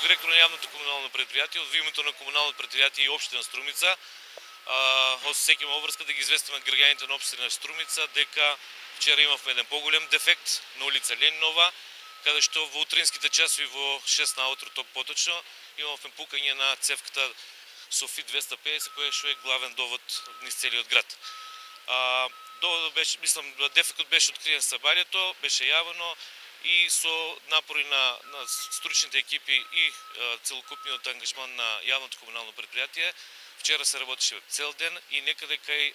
като директор на явното комунално предприятие, от името на комунално предприятие и община Струмица, осекаме обвръзка да ги известиме гражданите на община Струмица, дека вчера имахме един по-голем дефект на улица Ленинова, къде що в утринските часови во 6 на утро, то поточно, имахме пукање на цевката Софи 250, која што е главен довод низ целиот град. Доводот беше, дефектот беше откриен сабањето, беше јавено и со напори на стручните екипи и целокупниот ангажман на јавното комунално предпријатие, вчера се работеше цел ден и некаде кај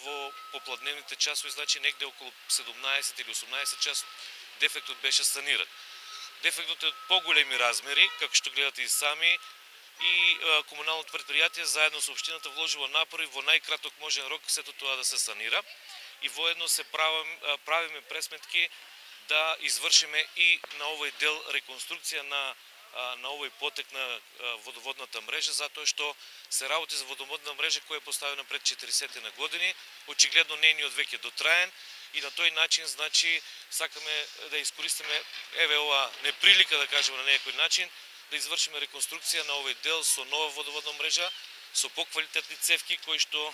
во попладневните часови, значи негде околу 17 или 18 часот, дефектот беше саниран. Дефектот е од по-големи размери, како што гледате и сами, и комуналното предпријатие заедно со општината вложило напори во најкраток можен рок сето тоа да се санира и воедно се правиме пресметки да извршиме и на овој дел реконструкција на овој потек на водоводната мрежа, затоа што се работи за водоводна мрежа која е поставена пред 40 на години, очигледно нейниот веќе дотраен и на тој начин, значи, сакаме да искористиме ова неприлика, да кажеме на некој начин, да извршиме реконструкција на овој дел со нова водоводна мрежа, со поквалитетни цевки кои што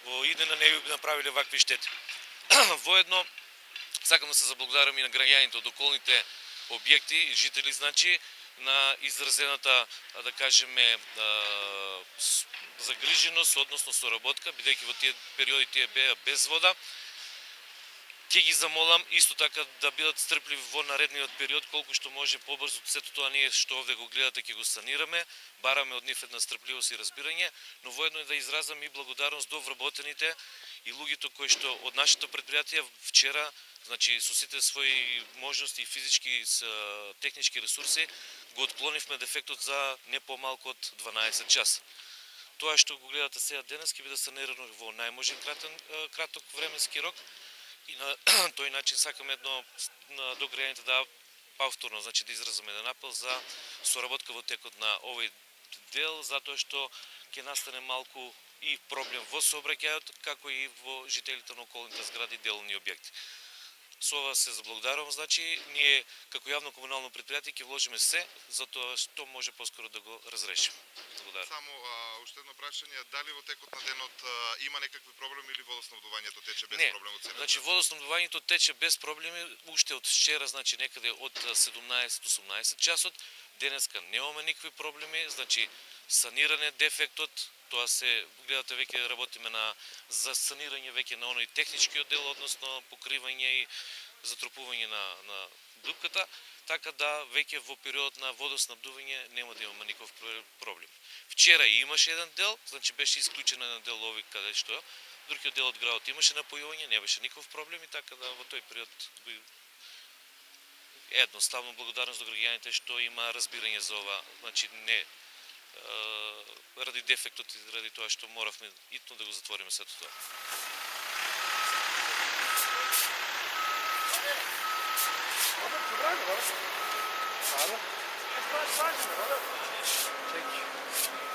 во иднина не би направиле вакви штети. Воедно, сакам да се заблагодарам и на граѓаните од околните објекти и жители, значи, на изразената, да кажеме, загриженост, односно соработка, бидејќи во тие периоди тие беа без вода. Ќе ги замолам исто така да бидат стрпливи во наредниот период, колку што може побрзо сето тоа ние што овде го гледате ќе го санираме, бараме од нив една стрпливост и разбирање, но воедно да изразам и благодарност до вработените и луѓето кои што од нашето предпријатие вчера, значи со сите своји можности и физички технички ресурси, го отклонивме дефектот за не помалку од 12 часа. Тоа што го гледате сега денес ќе биде санирано во најможен краток временски рок и на тој начин сакаме едно до граѓаните да повторно, значи да изразиме еден апел за соработка во текот на овој дел, затоа што ќе настане малку и проблем во сообраќајот, како и во жителите на околните згради и деловни објекти. Со ова се заблагодарувам, значи, ние како јавно комунално предпријатие ќе вложиме се за тоа што може поскоро да го разрешиме. Благодарам. Само уште едно прашање, дали во текот на денот има некакви проблеми или водоснабдувањето тече без проблем од целиот? Значи водоснабдувањето тече без проблеми уште од вчера, значи некаде од 17-18 часот. Денеска немаме никакви проблеми, значи саниране дефектот, тоа се гледате веќе работиме за санирање веќе на оној техничкиот дел, односно покривање и затрупување на дупката, така да веќе во период на водоснабдување нема да имаме никаков проблем. Вчера имаше еден дел, значи беше исклучен еден дел овој каде што, другиот дел од градот имаше напојување, не беше никаков проблем и така да во тој период едноставно благодарност до граѓаните што има разбирање за ова, значи не ради дефектот и ради тоа што моравме итно да го затвориме сето тоа. Çek.